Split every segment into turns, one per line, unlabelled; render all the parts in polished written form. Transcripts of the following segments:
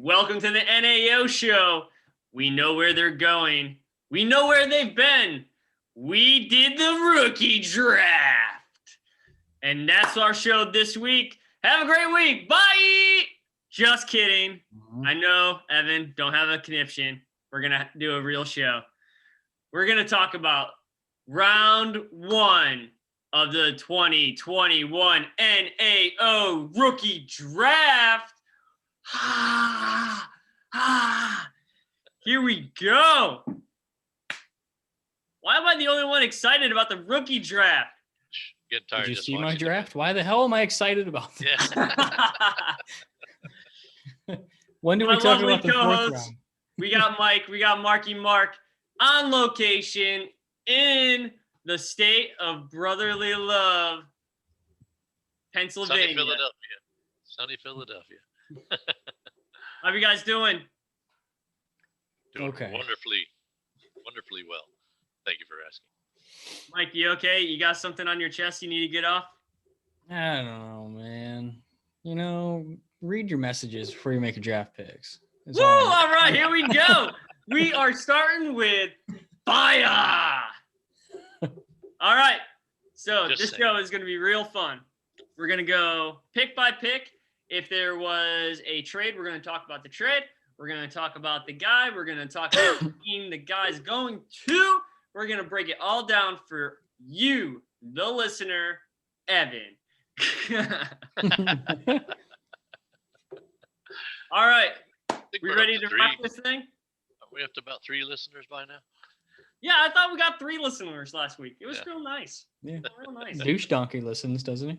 Welcome to the NAO show. We know where they're going. We know where they've been. We did the rookie draft. And that's our show this week. Have a great week. Bye. Just kidding. I know, Evan, don't have a conniption. We're going to do a real show. We're going to talk about round one of the 2021 NAO rookie draft. Here we go. Why am I the only one excited about the rookie draft?
Getting tired.
Did you see my draft? Why the hell am I excited about this?
Yeah.
When do we talk about the fourth round?
We got Mike. We got Marky Mark on location in the state of brotherly love, Pennsylvania.
Sunny Philadelphia.
How you guys doing?
Doing wonderfully well. Thank you for asking.
Mike, you okay? You got something on your chest you need to get off?
I don't know, man. You know, read your messages before you make your draft picks.
Woo! All right, here we go. We are starting with fire. All right. So this show is going to be real fun. We're going to go pick by pick. If there was a trade, we're going to talk about the trade. We're going to talk about the guy. We're going to talk about the team the guy's going to. We're going to break it all down for you, the listener, Evan. All right. We ready to rock this thing?
Are we up to about 3 listeners by now?
Yeah, I thought we got 3 listeners last week. It was real nice.
Yeah.
Real nice.
Douche Donkey listens, doesn't he?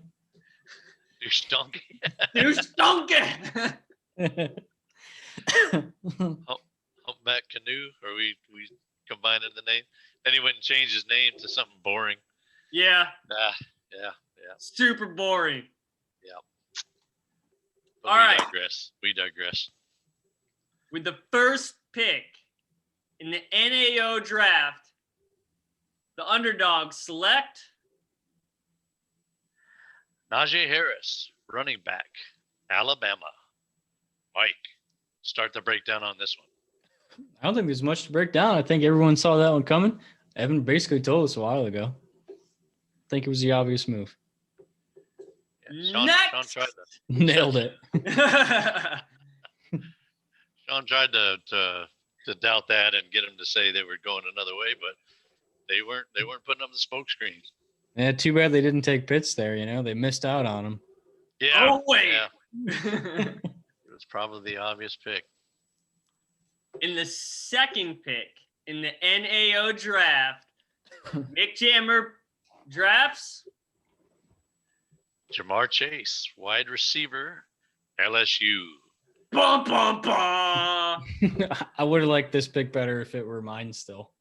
Douche Donkey.
Douche Donkey.
Humpback Canoe, or we combining the name. Then he went and changed his name to something boring.
Yeah.
Yeah.
Super boring.
Yeah.
All right.
We digress.
With the first pick in the NAO draft, the underdogs select
Najee Harris, running back, Alabama. Mike, start the breakdown on this one.
I don't think there's much to break down. I think everyone saw that one coming. Evan basically told us a while ago. I think it was the obvious move.
Yeah, Sean tried to
nailed it.
Sean tried to doubt that and get him to say they were going another way, but they weren't putting up the smoke screens.
Yeah, too bad they didn't take Pitts there. You know, they missed out on him.
Yeah.
Oh wait.
Yeah. It was probably the obvious pick.
In the second pick in the NAO draft, Mick Jammer drafts
Jamar Chase, wide receiver, LSU.
Bum, bum, bum.
I would have liked this pick better if it were mine still.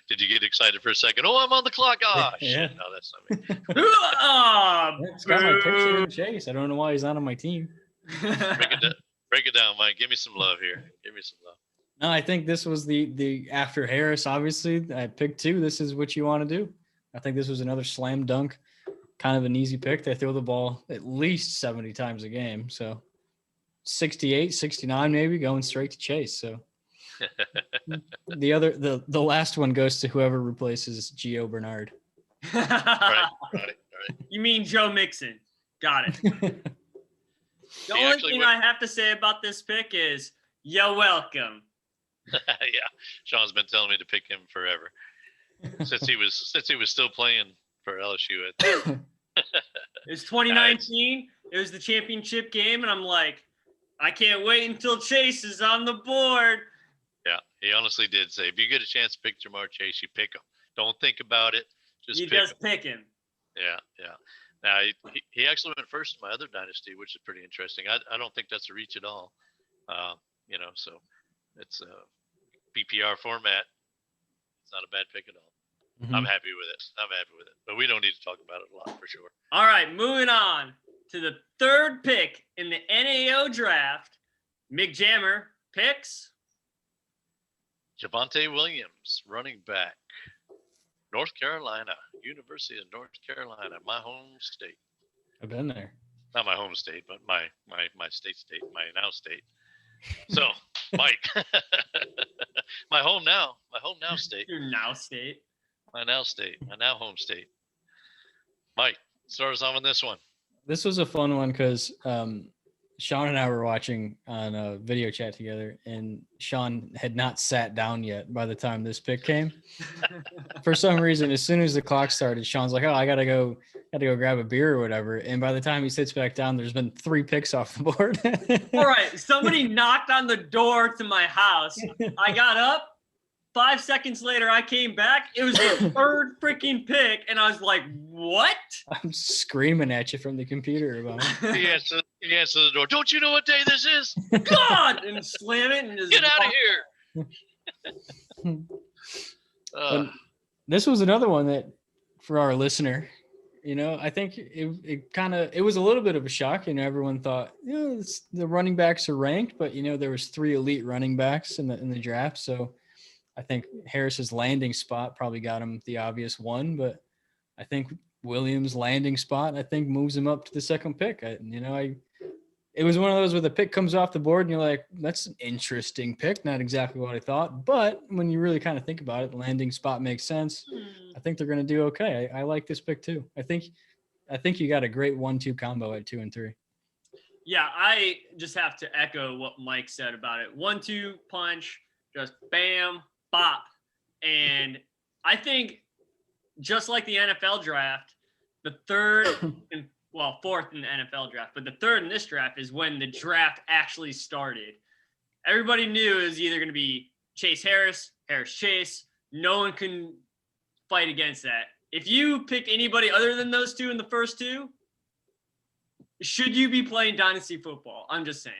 Did you get excited for a second? Oh, I'm on the clock. Oh,
yeah.
Shit. No, that's not me.
It's got my picture in Chase. I don't know why he's not on my team.
Break it down, Mike. Give me some love here. Give me some love.
No, I think this was the after Harris, obviously. I picked 2. This is what you want to do. I think this was another slam dunk, kind of an easy pick. They throw the ball at least 70 times a game. So 68, 69 maybe, going straight to Chase. So the last one goes to whoever replaces Gio Bernard.
Right.
You mean Joe Mixon. Got it. The only thing I have to say about this pick is, you're welcome.
Yeah, Sean's been telling me to pick him forever since he was still playing for LSU.
It was 2019. It was the championship game, and I'm like, I can't wait until Chase is on the board.
Yeah, he honestly did say, if you get a chance to pick Jamar Chase, you pick him. Don't think about it.
Pick him.
Yeah. Now, he actually went first in my other dynasty, which is pretty interesting. I don't think that's a reach at all. So it's a PPR format. It's not a bad pick at all. Mm-hmm. I'm happy with it. But we don't need to talk about it a lot for sure.
All right, moving on to the third pick in the NAO draft. Mick Jammer picks
Javonte Williams, running back, North Carolina, University of North Carolina, my home state.
I've been there.
not my home state, but my state, my now state. So, Mike, my home now state,
Your now state.
my now home state. Mike, start us off on this one.
This was a fun one because Sean and I were watching on a video chat together, and Sean had not sat down yet by the time this pick came. For some reason, as soon as the clock started, Sean's like, "Oh, I gotta go grab a beer or whatever." And by the time he sits back down, there's been 3 picks off the board.
All right, somebody knocked on the door to my house. I got up. 5 seconds later, I came back. It was the 3rd freaking pick, and I was like, "What?"
I'm screaming at you from the computer about it.
He answered the door. Don't you know what day this is?
God, and slam it and just
Get out of here.
This was another one that, for our listener, I think it was a little bit of a shock. Everyone thought, the running backs are ranked, but there was 3 elite running backs in the draft, so I think Harris's landing spot probably got him the obvious one, but I think Williams' landing spot, moves him up to the 2nd pick. It was one of those where the pick comes off the board and you're like, that's an interesting pick. Not exactly what I thought, but when you really kind of think about it, the landing spot makes sense. I think they're going to do okay. I like this pick too. I think you got a great 1-2 combo at 2 and 3.
Yeah, I just have to echo what Mike said about it. 1-2 punch, just bam, bop. And I think just like the NFL draft, the 3rd and 4th in the NFL draft, but the 3rd in this draft is when the draft actually started. Everybody knew it was either going to be Chase Harris, Harris Chase. No one can fight against that. If you pick anybody other than those 2 in the first 2, should you be playing dynasty football? I'm just saying.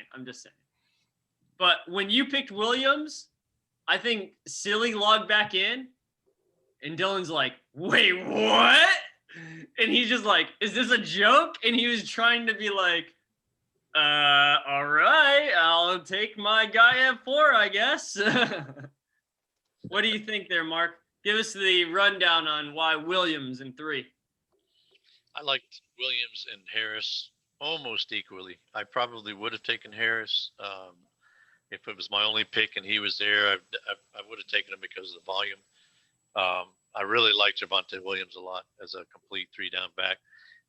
But when you picked Williams, I think Silly logged back in, and Dylan's like, "Wait, what?" And he's just like, "Is this a joke?" And he was trying to be like, all right, I'll take my guy at 4, I guess. What do you think there, Mark? Give us the rundown on why Williams in 3.
I liked Williams and Harris almost equally. I probably would have taken Harris. If it was my only pick and he was there, I would have taken him because of the volume. I really liked Javonte Williams a lot as a complete 3-down back.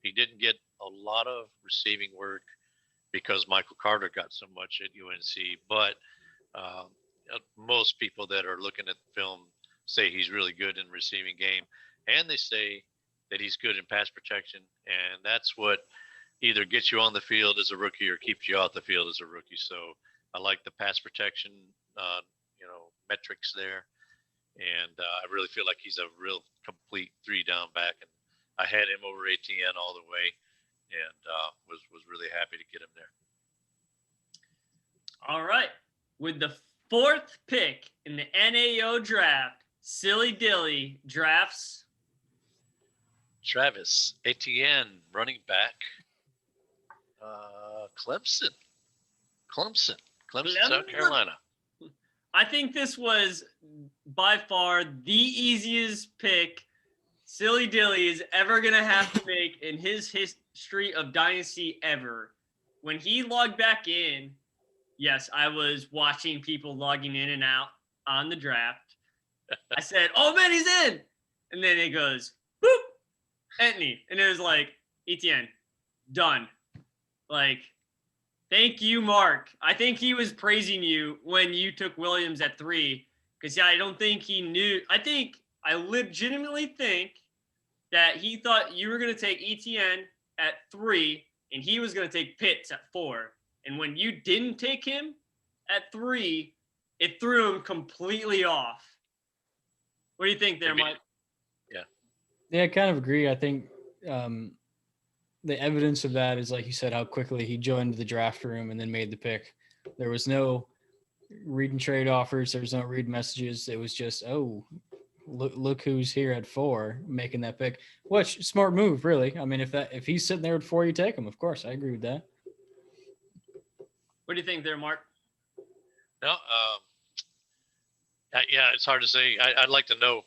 He didn't get a lot of receiving work because Michael Carter got so much at UNC, but most people that are looking at the film say he's really good in receiving game, and they say that he's good in pass protection, and that's what either gets you on the field as a rookie or keeps you off the field as a rookie. So I like the pass protection, metrics there. And I really feel like he's a real complete 3-down back. And I had him over ATN all the way, and was really happy to get him there.
All right. With the 4th pick in the NAO draft, Silly Dilly drafts
Travis Etienne, running back, Clemson, South Carolina.
I think this was by far the easiest pick Silly Dilly is ever going to have to make in his history of Dynasty ever. When he logged back in, yes, I was watching people logging in and out on the draft. I said, "Oh, man, he's in." And then it goes, boop, Entney. And it was like, Etienne, done. Like, thank you, Mark. I think he was praising you when you took Williams at 3, because I don't think he knew. I legitimately think that he thought you were going to take Etienne at 3 and he was going to take Pitts at 4. And when you didn't take him at 3, it threw him completely off. What do you think there, Mike?
Yeah, I kind of agree. I think the evidence of that is, like you said, how quickly he joined the draft room and then made the pick. There was no read and trade offers. There was no read messages. It was just, oh, look who's here at 4 making that pick. Which smart move, really. I mean, if he's sitting there at 4, you take him. Of course, I agree with that.
What do you think there, Mark?
No, yeah, it's hard to say. I'd like to know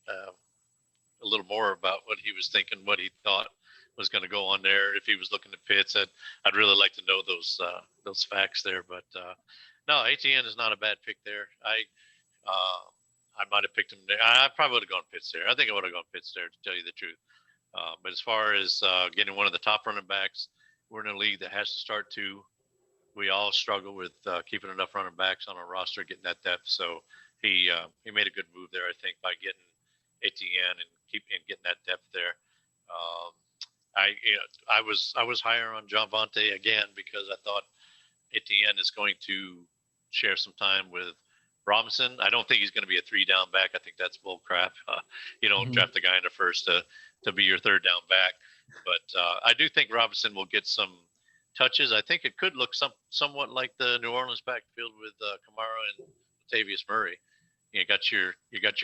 a little more about what he was thinking, what he thought. was going to go on there. If he was looking at Pitts, I'd really like to know those facts there. But no, ATN is not a bad pick there. I might have picked him there. I probably would have gone Pitts there. I think I would have gone Pitts there, to tell you the truth. But as far as getting one of the top running backs, we're in a league that has to start two. We all struggle with keeping enough running backs on our roster, getting that depth. So he made a good move there, I think, by getting ATN and getting that depth there. I was higher on Javonte again because I thought ATN is going to share some time with Robinson. I don't think he's going to be a 3-down back. I think that's bull crap. You don't draft a guy in the first to be your 3rd down back. But I do think Robinson will get some touches. I think it could look somewhat like the New Orleans backfield with Kamara and Latavius Murray. You got your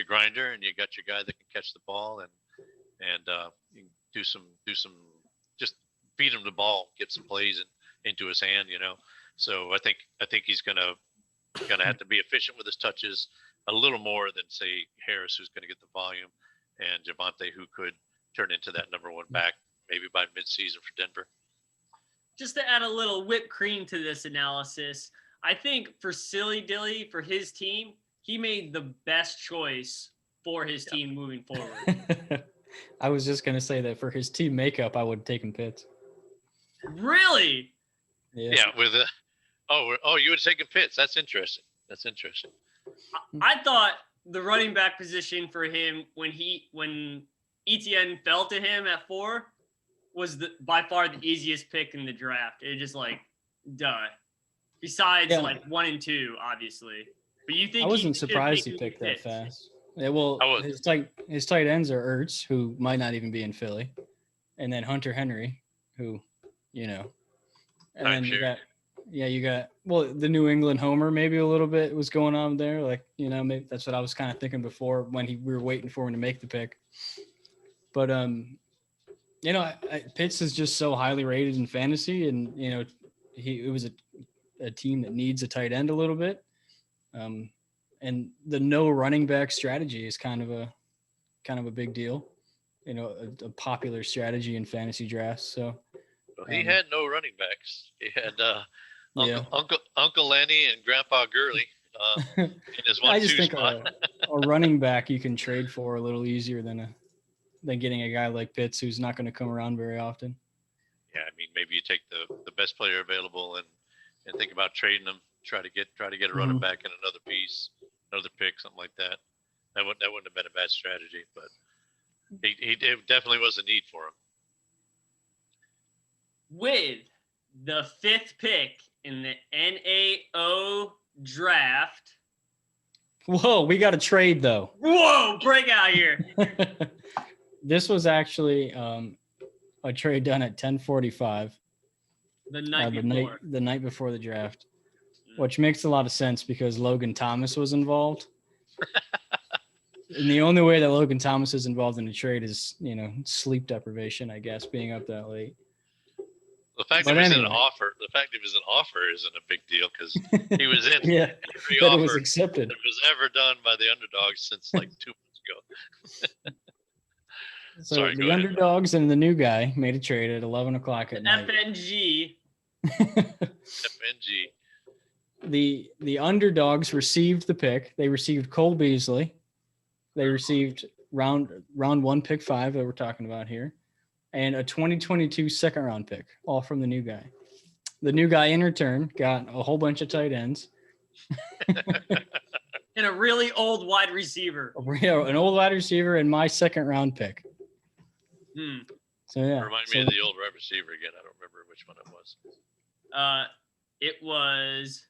grinder, and you got your guy that can catch the ball and you can do some just feed him the ball, get some plays into his hand. So I think he's gonna have to be efficient with his touches a little more than, say, Harris, who's going to get the volume, and Javonte, who could turn into that number 1 back maybe by midseason for Denver.
Just to add a little whipped cream to this analysis, I think for Silly Dilly, for his team, he made the best choice for his team moving forward.
I was just going to say that for his team makeup, I would have taken Pitts.
Really?
Yeah. With you would have taken Pitts. That's interesting.
I thought the running back position for him when ETN fell to him at 4 was by far the easiest pick in the draft. It just duh. Besides 1 and 2, obviously. But you think
I wasn't surprised he picked that fast. Yeah, well, his tight ends are Ertz, who might not even be in Philly, and then Hunter Henry, who, and then you got the New England homer maybe a little bit was going on there, maybe that's what I was kind of thinking before when we were waiting for him to make the pick. But Pitts is just so highly rated in fantasy, and it was a team that needs a tight end a little bit. And the no running back strategy is kind of a big deal, a popular strategy in fantasy drafts. So
he had no running backs. He had Uncle Lenny and Grandpa Gurley in his 1-2
I just think
spot.
a running back you can trade for a little easier than getting a guy like Pitts, who's not going to come around very often.
Yeah, I mean, maybe you take the best player available and think about trading them. Try to get a running back in another piece, another pick, something like that. That wouldn't have been a bad strategy, but it definitely was a need for him.
With the 5th pick in the NAO draft.
Whoa, we got a trade though.
Whoa, break out here.
This was actually a trade done at 10:45.
The night
before the draft. Which makes a lot of sense because Logan Thomas was involved. And the only way that Logan Thomas is involved in a trade is, sleep deprivation, I guess, being up that late.
The fact that it was an offer isn't a big deal because he was in every
that
offer
it was accepted.
that was ever done by the underdogs since 2 months ago.
So sorry, the underdogs and the new guy made a trade at 11 o'clock at night.
FNG.
FNG.
The underdogs received the pick. They received Cole Beasley. They received round 1 pick 5 that we're talking about here, and a 2022 second round pick, all from the new guy. The new guy in return got a whole bunch of tight ends.
And a really old wide receiver.
An old wide receiver and my second round pick. So yeah.
Remind me of the old wide receiver again. I don't remember which one it was.
It was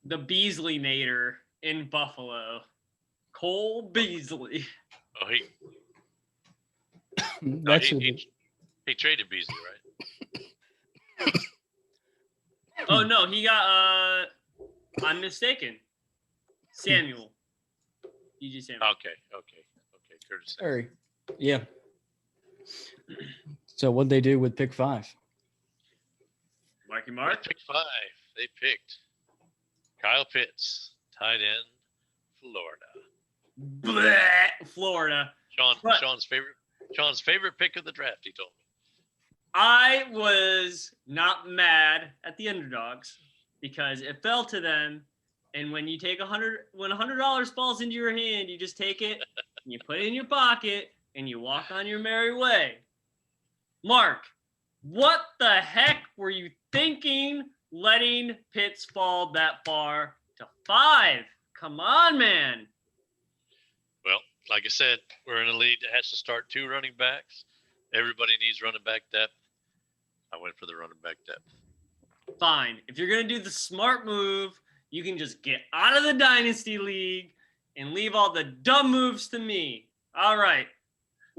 the Beasley Nader in Buffalo. Cole Beasley.
Oh, he traded Beasley, right?
Oh no, he got I'm mistaken. Samuel. DJ Samuel.
Okay. Curtis.
Sorry. Yeah. So what'd they do with pick 5?
Marky Mark.
Pick 5. They picked Kyle Pitts, tight end, Florida.
Florida.
Sean's favorite pick of the draft, he told me.
I was not mad at the underdogs because it fell to them. And when you take when $100 falls into your hand, you just take it and you put it in your pocket and you walk on your merry way. Mark, what the heck were you thinking letting Pitts fall that far to 5? Come on, man.
Well, like I said, we're in a league that has to start 2 running backs. Everybody needs running back depth. I went for the running back depth.
Fine. If you're going to do the smart move, you can just get out of the Dynasty League and leave all the dumb moves to me. All right.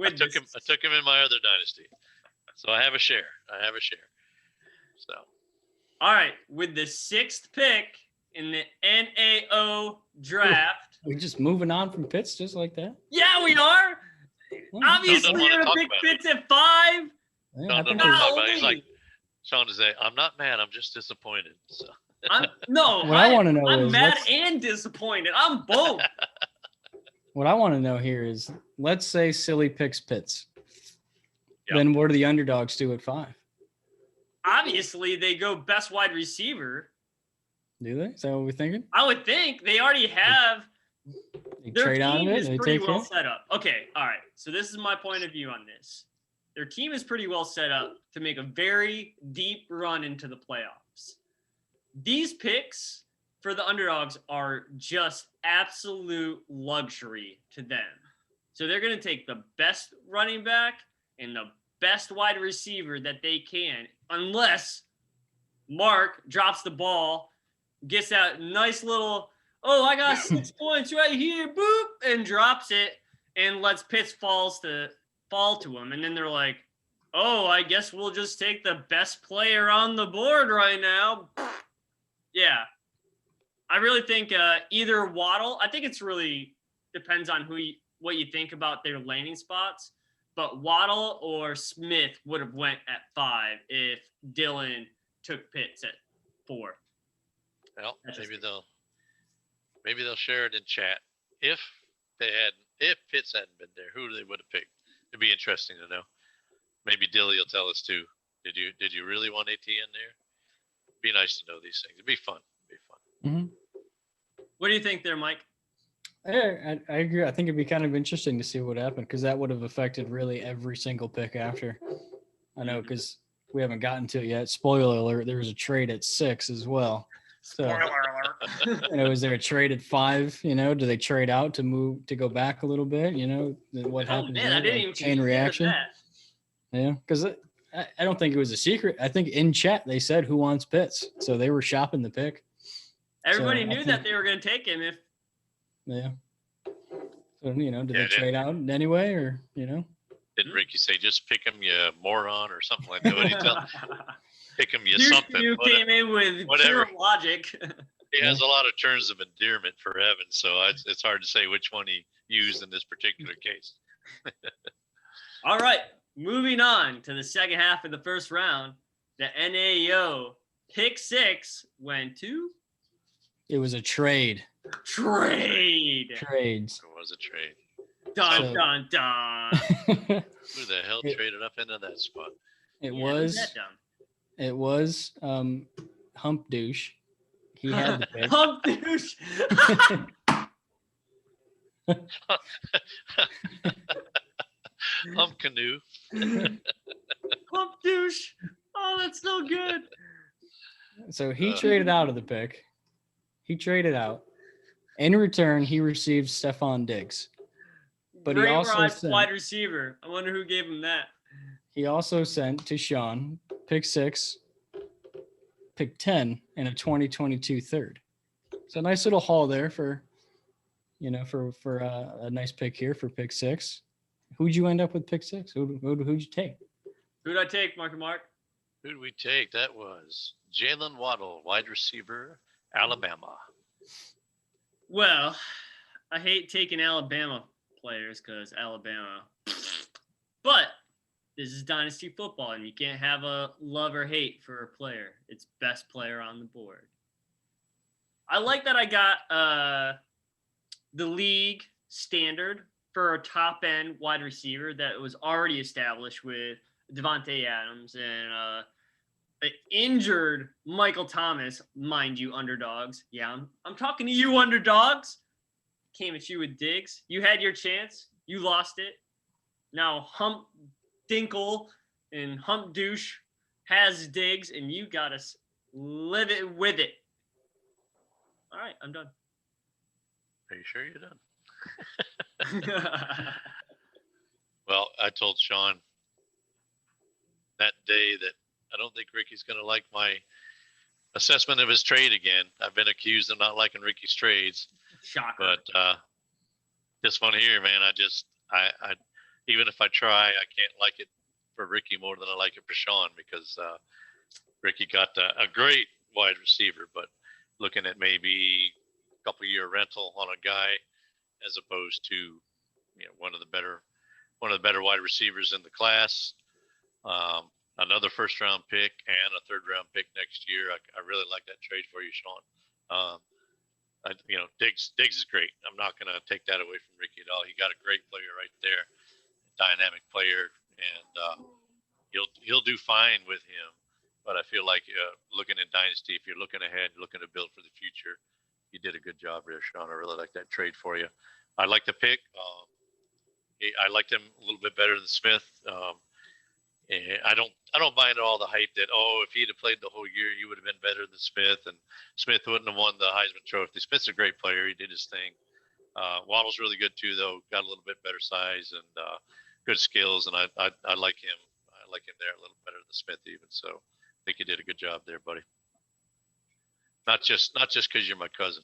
I took him in my other dynasty. So I have a share. So.
All right. With the 6th pick in the NAO draft.
We're just moving on from Pitts just like that?
Yeah, we are. Obviously,
Sean
you're going to pick Pitts at 5.
Yeah,
He's like, Sean to say, I'm not mad. I'm just disappointed. So.
I want to know
I'm mad and disappointed. I'm both.
What I want to know here is, let's say Silly picks Pitts.
Yep.
Then what do the underdogs do at 5?
Obviously, they go best wide receiver.
Do they? Is that what we're thinking?
I would think they already have.
They
Their
trade out of
team
it?
is
They
pretty
take
well
it?
set up. Okay, all right. So this is my point of view on this. Their team is pretty well set up to make a very deep run into the playoffs. These picks for the underdogs are just absolute luxury to them. So they're going to take the best running back and the best wide receiver that they can, unless Mark drops the ball, gets that nice little, oh, I got 6 points right here, boop, and drops it and lets Pitts fall to him. And then they're like, oh, I guess we'll just take the best player on the board right now. Yeah. I really think either Waddle, I think it's really depends on what you think about their landing spots, but Waddle or Smith would have went at 5 if Dylan took Pitts at 4.
Well, maybe they'll share it in chat. If Pitts hadn't been there, who they would have picked? It'd be interesting to know. Maybe Dilly will tell us too. Did you really want AT in there? It'd be nice to know these things. It'd be fun.
Mm-hmm.
What do you think there, Mike?
I agree. I think it'd be kind of interesting to see what happened, because that would have affected really every single pick after. I know, because we haven't gotten to it yet. Spoiler alert, there was a trade at 6 as well. So,
Spoiler alert.
Was there a trade at 5? Do they trade out to go back a little bit? What happens?
Man, I didn't even
chain reaction.
That.
Yeah, because I don't think it was a secret. I think in chat they said who wants Pitts, so they were shopping the pick.
Everybody knew that they were going to take him if.
Yeah. So did they trade out anyway, or
Didn't Ricky say just pick him, you moron, or something like that? What did he tell? Pick him, you something.
You came in with
whatever.
pure logic.
He has a lot of terms of endearment for Evan, so it's hard to say which one he used in this particular case.
All right, moving on to the second half of the first round. The NAO pick 6 went to.
It was a trade.
Trades.
It was a trade.
Dun, dun, dun.
Who the hell traded up into that spot?
It was Hump Douche. He had the pick.
Hump Douche.
Hump Canoe.
Hump Douche. Oh, that's so good.
So he traded out of the pick. He traded out. In return, he received Stephon Diggs. But
Great
he also sent,
wide receiver. I wonder who gave him that.
He also sent to Sean pick 6, pick 10, and a 2022 third. So a nice little haul there for a nice pick here for pick 6. Who'd you end up with pick 6? Who'd you take?
Who'd I take, Mark?
Who'd we take? That was Jalen Waddle, wide receiver, Alabama.
Well, I hate taking Alabama players because Alabama. But this is Dynasty football, and you can't have a love or hate for a player. It's best player on the board. I like that I got the league standard for a top-end wide receiver that was already established with Devontae Adams and an injured Michael Thomas, mind you, underdogs. Yeah, I'm talking to you, underdogs. Came at you with Diggs. You had your chance. You lost it. Now Hump Dinkle and Hump Douche has Diggs, and you got to live it with it. All right, I'm done.
Are you sure you're done? Well, I told Sean that day that I don't think Ricky's going to like my assessment of his trade again. I've been accused of not liking Ricky's trades.
Shocker.
But this one here, man, I even if I try, I can't like it for Ricky more than I like it for Sean, because Ricky got a great wide receiver, but looking at maybe a couple year rental on a guy as opposed to one of the better wide receivers in the class. Another first round pick and a third round pick next year. I really like that trade for you, Sean. Diggs is great. I'm not going to take that away from Ricky at all. He got a great player right there, dynamic player, and he'll do fine with him. But I feel like looking in Dynasty, if you're looking ahead, looking to build for the future, you did a good job there, Sean. I really like that trade for you. I like the pick. I liked him a little bit better than Smith. And I don't mind all the hype that, if he'd have played the whole year, you would have been better than Smith, and Smith wouldn't have won the Heisman Trophy. Smith's a great player. He did his thing. Waddle's really good too, though. Got a little bit better size and good skills, and I like him. I like him there a little better than Smith even. So I think you did a good job there, buddy. Not just because you're my cousin.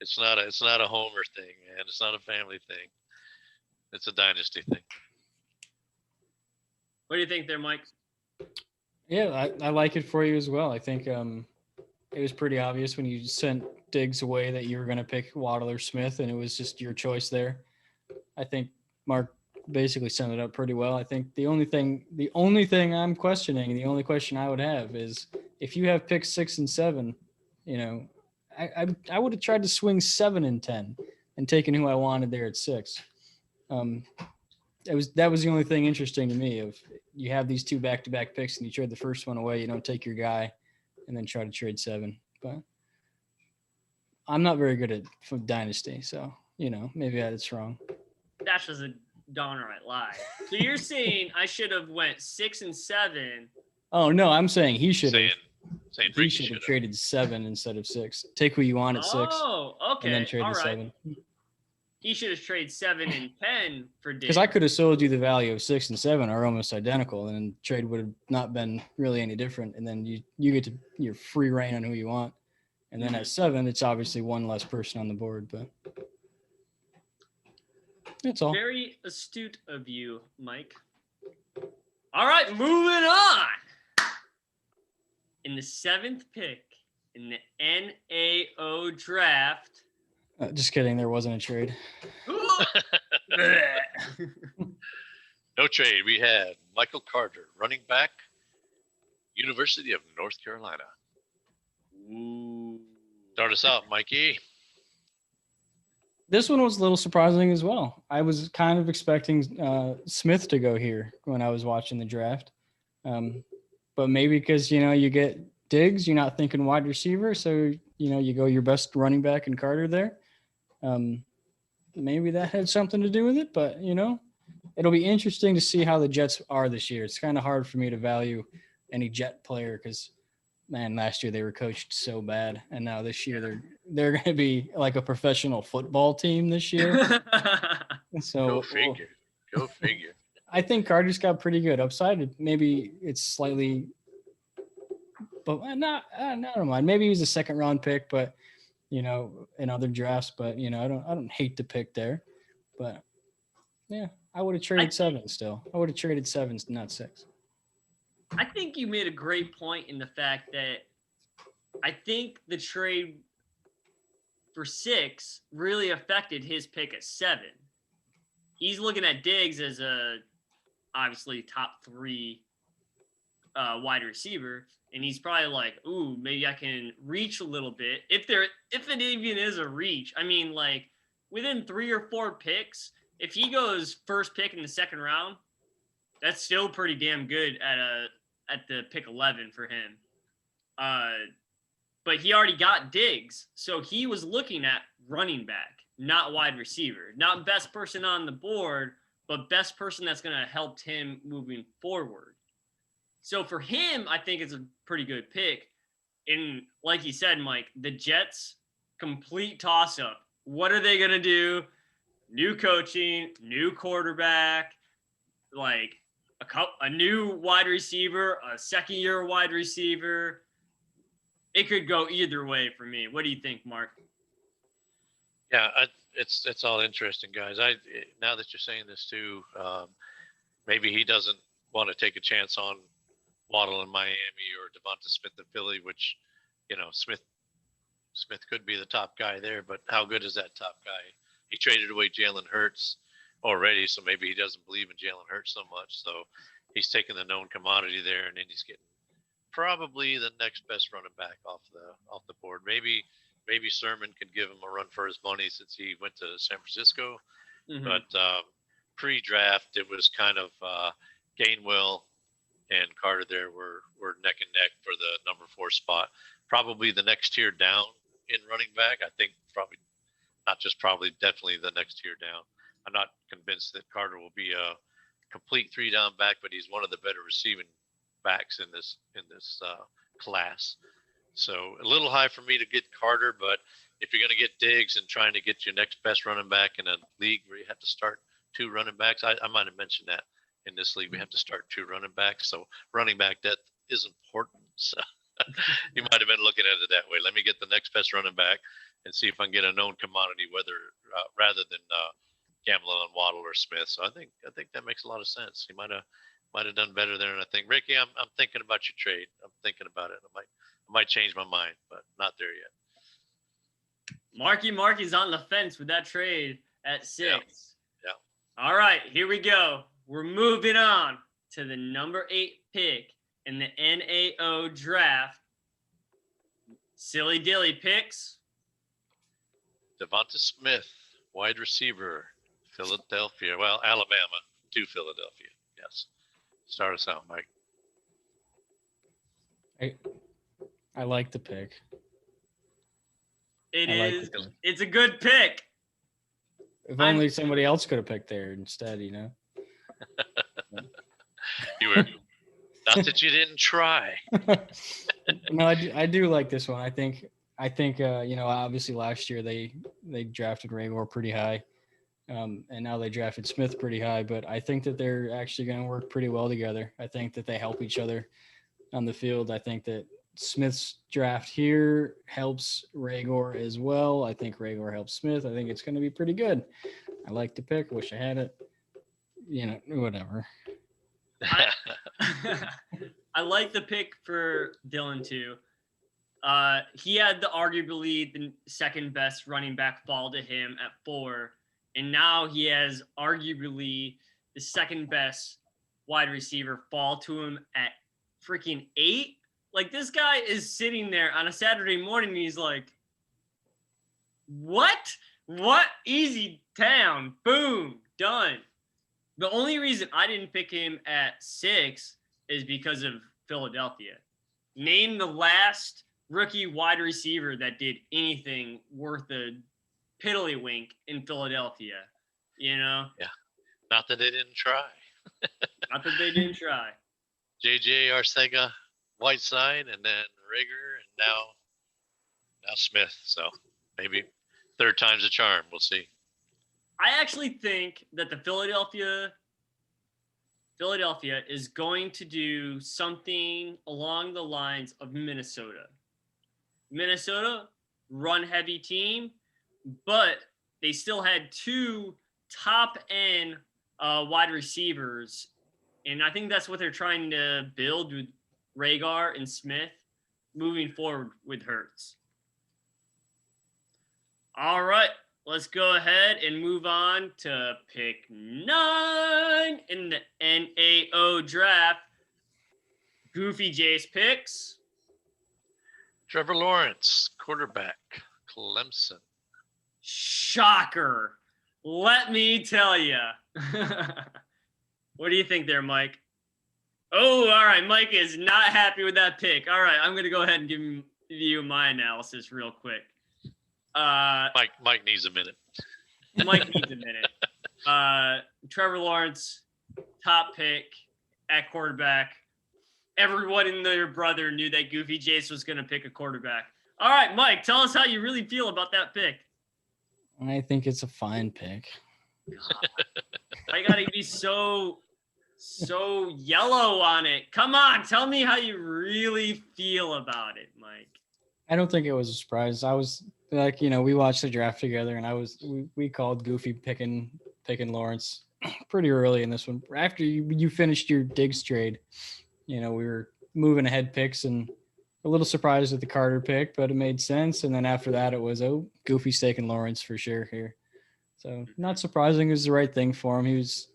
It's not a Homer thing, man. It's not a family thing. It's a dynasty thing.
What do you think there, Mike?
Yeah, I like it for you as well. I think it was pretty obvious when you sent Diggs away that you were going to pick Waddle or Smith, and it was just your choice there. I think Mark basically summed it up pretty well. I think the only thing I'm questioning, the only question I would have is if you have picks 6 and 7, I would have tried to swing 7 and 10 and taken who I wanted there at 6. That was the only thing interesting to me. Of you have these 2 back-to-back picks and you trade the first one away, you don't take your guy, and then try to trade 7. But I'm not very good at dynasty, so maybe that's wrong.
That's just a downright lie. So you're saying I should have went 6 and 7?
Oh no, I'm saying he should have.
Saying
He should have traded 7 instead of 6. Take who you want at 6.
Oh, okay.
And then trade
all
the
right.
7.
He should have traded 7 and 10 for Diggs.
Because I could have sold you the value of 6 and 7 are almost identical, and trade would have not been really any different. And then you get to your free reign on who you want. And then at 7, it's obviously one less person on the board, but that's all.
Very astute of you, Mike. All right, moving on. In the 7th pick in the NAO draft.
Just kidding. There wasn't a trade.
No trade. We had Michael Carter, running back, University of North Carolina.
Ooh.
Start us out, Mikey.
This one was a little surprising as well. I was kind of expecting Smith to go here when I was watching the draft. But maybe because, you get Diggs, you're not thinking wide receiver. So, you go your best running back and Carter there. Maybe that had something to do with it, but it'll be interesting to see how the Jets are this year. It's kind of hard for me to value any Jet player because, man, last year they were coached so bad, and now this year they're going to be like a professional football team this year. So
Go figure. Go figure.
I think Carter's got pretty good upside. Maybe it's slightly, but never mind. Maybe he's a 2nd round pick, but in other drafts. But I don't hate the pick there. But yeah, I would have traded 7 still. I would have traded 7, not 6.
I think you made a great point in the fact that I think the trade for 6 really affected his pick at 7. He's looking at Diggs as a obviously top 3 wide receiver, and he's probably like, ooh, maybe I can reach a little bit. If it even is a reach, I mean, like within 3 or 4 picks, if he goes first pick in the 2nd round, That's still pretty damn good at the pick 11 for him. But he already got Diggs, so he was looking at running back, not wide receiver, not best person on the board, but best person that's going to help him moving forward. So for him, I think it's a pretty good pick. And like you said, Mike, the Jets, complete toss-up. What are they going to do? New coaching, new quarterback, like a new wide receiver, a second-year wide receiver. It could go either way for me. What do you think, Mark?
Yeah, it's all interesting, guys. Now that you're saying this too, maybe he doesn't want to take a chance on Waddle in Miami or Devonta Smith in Philly, which, Smith could be the top guy there, but how good is that top guy? He traded away Jalen Hurts already, so maybe he doesn't believe in Jalen Hurts so much. So he's taking the known commodity there, and then he's getting probably the next best running back off the board. Maybe Sermon could give him a run for his money since he went to San Francisco. Mm-hmm. But pre-draft, it was kind of Gainwell and Carter there were neck and neck for the number 4 spot. Probably the next tier down in running back. I think definitely the next tier down. I'm not convinced that Carter will be a complete 3-down back, but he's one of the better receiving backs in this class. So a little high for me to get Carter, but if you're going to get Diggs and trying to get your next best running back in a league where you have to start 2 running backs, I might have mentioned that in this league we have to start 2 running backs. So running back depth is important. So you might have been looking at it that way. Let me get the next best running back and see if I can get a known commodity, rather than gambling on Waddle or Smith. So I think that makes a lot of sense. He might have done better there. And I think, Ricky, I'm thinking about your trade. I'm thinking about it. I might change my mind, but not there yet.
Marky's on the fence with that trade at 6.
Yeah.
All right, here we go. We're moving on to the number 8 pick in the NAO draft. Silly Dilly picks.
Devonta Smith, wide receiver, Philadelphia. Well, Alabama to Philadelphia. Yes. Start us out, Mike.
I like the pick.
It's a good pick.
If only somebody else could have picked there instead,
You were not that you didn't try.
No, I do like this one. I think obviously last year they drafted Raygor pretty high, and now they drafted Smith pretty high. But I think that they're actually going to work pretty well together. I think that they help each other on the field. I think that Smith's draft here helps Raygor as well. I think Raygor helps Smith. I think it's going to be pretty good. I like the pick. Wish I had it. Whatever.
I like the pick for Dylan too. He had arguably the second best running back fall to him at 4, and now he has arguably the second best wide receiver fall to him at freaking 8. Like, this guy is sitting there on a Saturday morning and he's like, what? Easy town. Boom. Done. The only reason I didn't pick him at 6 is because of Philadelphia. Name the last rookie wide receiver that did anything worth a piddlywink in Philadelphia,
Yeah. Not that they didn't try. J.J. Arcega, Whiteside, and then Rager, and now Smith. So maybe third time's a charm. We'll see.
I actually think that the Philadelphia is going to do something along the lines of Minnesota. Minnesota, run-heavy team, but they still had 2 top-end wide receivers, and I think that's what they're trying to build with Rager and Smith moving forward with Hurts. All right, let's go ahead and move on to pick 9 in the NAO draft. Goofy J's picks.
Trevor Lawrence, quarterback, Clemson.
Shocker. Let me tell you. What do you think there, Mike? Oh, all right. Mike is not happy with that pick. All right, I'm going to go ahead and give you my analysis real quick.
Mike needs a minute.
Mike needs a minute. Trevor Lawrence, top pick at quarterback. Everyone and their brother knew that Goofy Jace was going to pick a quarterback. All right, Mike, tell us how you really feel about that pick.
I think it's a fine pick.
I got to be so yellow on it. Come on, tell me how you really feel about it, Mike.
I don't think it was a surprise. I was like, we watched the draft together, and we called Goofy picking Lawrence pretty early in this one. After you finished your Diggs trade, we were moving ahead picks and a little surprised at the Carter pick, but it made sense. And then after that, it was, Goofy's taking Lawrence for sure here. So not surprising. It was the right thing for him. He was,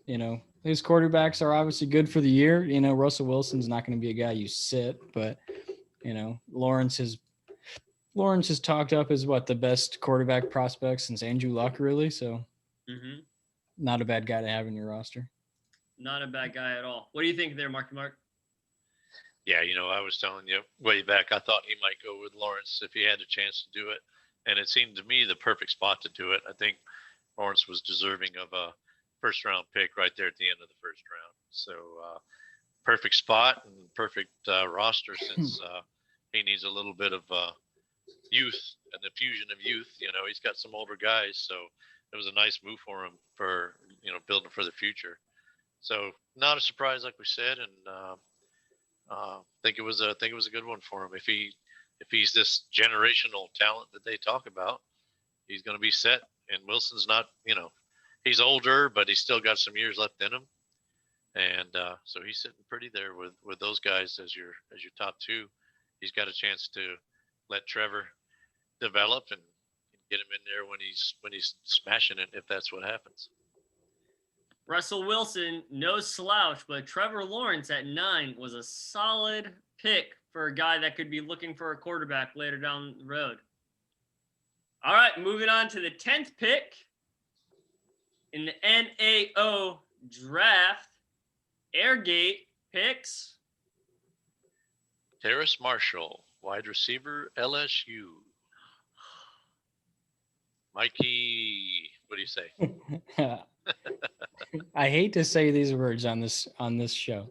his quarterbacks are obviously good for the year. Russell Wilson's not going to be a guy you sit, but, Lawrence is talked up as the best quarterback prospect since Andrew Luck, really. So not a bad guy to have in your roster.
Not a bad guy at all. What do you think there, Marky Mark?
Yeah, I was telling you way back, I thought he might go with Lawrence if he had a chance to do it. And it seemed to me the perfect spot to do it. I think Lawrence was deserving of a first-round pick right there at the end of the first round. So perfect spot and perfect roster since he needs a little bit of youth, an infusion of youth. He's got some older guys, so it was a nice move for him for building for the future. So not a surprise, like we said, and think it was a good one for him. If he's this generational talent that they talk about, he's going to be set. And Wilson's not, he's older, but he's still got some years left in him. And so he's sitting pretty there with those guys as your top two. He's got a chance to let Trevor develop and get him in there when he's smashing it, if that's what happens.
Russell Wilson, no slouch, but Trevor Lawrence at 9 was a solid pick for a guy that could be looking for a quarterback later down the road. All right, moving on to the 10th pick in the NAO draft. Airgate picks
Terrace Marshall, wide receiver, LSU. Mikey, what do you say?
I hate to say these words on this show,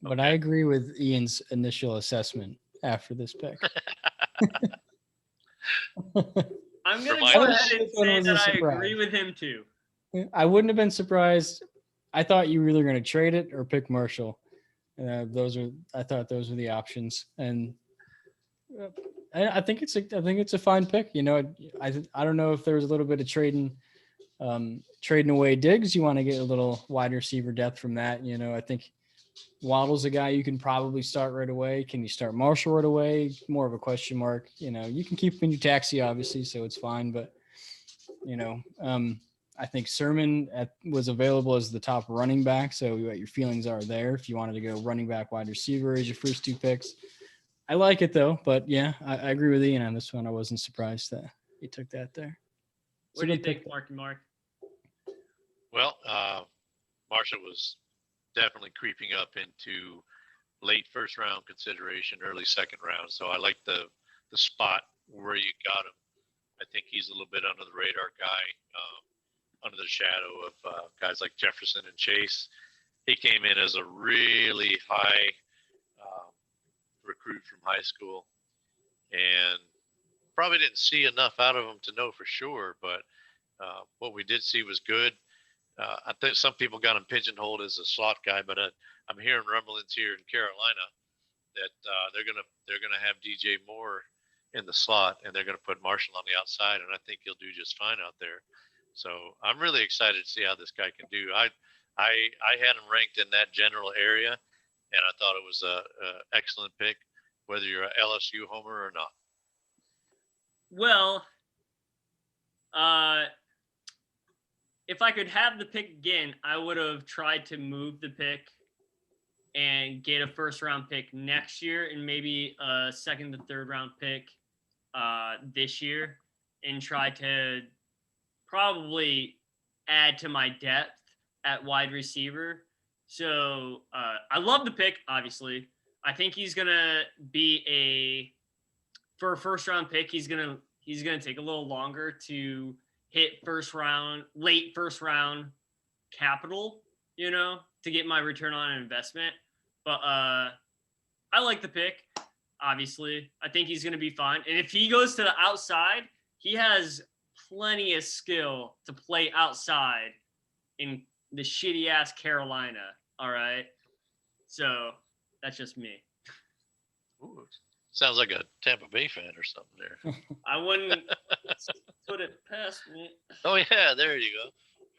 but I agree with Ian's initial assessment after this pick.
I'm going to go ahead and say that I agree with him too.
I wouldn't have been surprised. I thought you were either going to trade it or pick Marshall. I thought those were the options, and I think it's a fine pick. I don't know if there was a little bit of trading away Diggs. You want to get a little wide receiver depth from that. I think Waddle's a guy you can probably start right away. Can you start Marshall right away? More of a question mark. You can keep him in your taxi, obviously, so it's fine. But I think Sermon was available as the top running back. So what your feelings are there if you wanted to go running back, wide receiver as your first two picks. I like it though, but yeah, I agree with Ian on this one. I wasn't surprised that he took that there.
What do you think, Marky Mark?
Well, Marshall was definitely creeping up into late first round consideration, early second round. So I like the spot where you got him. I think he's a little bit under the radar guy, under the shadow of guys like Jefferson and Chase. He came in as a really high recruit from high school, and probably didn't see enough out of him to know for sure. But what we did see was good. I think some people got him pigeonholed as a slot guy, but I'm hearing rumblings here in Carolina that they're gonna have DJ Moore in the slot, and they're gonna put Marshall on the outside, and I think he'll do just fine out there. So I'm really excited to see how this guy can do. I had him ranked in that general area, and I thought it was a excellent pick, whether you're a LSU homer or not.
Well, if I could have the pick again, I would have tried to move the pick and get a first round pick next year and maybe a second to third round pick this year, and try to probably add to my depth at wide receiver. So I love the pick, obviously. I think he's gonna be for a first round pick, he's gonna take a little longer to hit late first round capital, to get my return on investment. But I like the pick, obviously. I think he's gonna be fine. And if he goes to the outside, he has plenty of skill to play outside in the shitty ass Carolina. All right. So that's just me.
Ooh, sounds like a Tampa Bay fan or something there.
I wouldn't put it past me.
Oh yeah, there you go.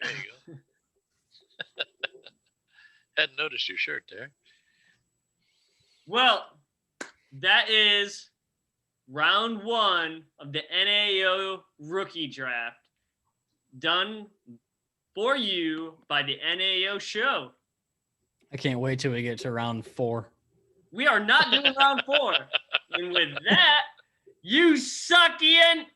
There you go. Hadn't noticed your shirt there.
Well, that is round 1 of the NAO rookie draft, done for you by the NAO show.
I can't wait till we get to round 4.
We are not doing round 4. And with that, you suck, Ian.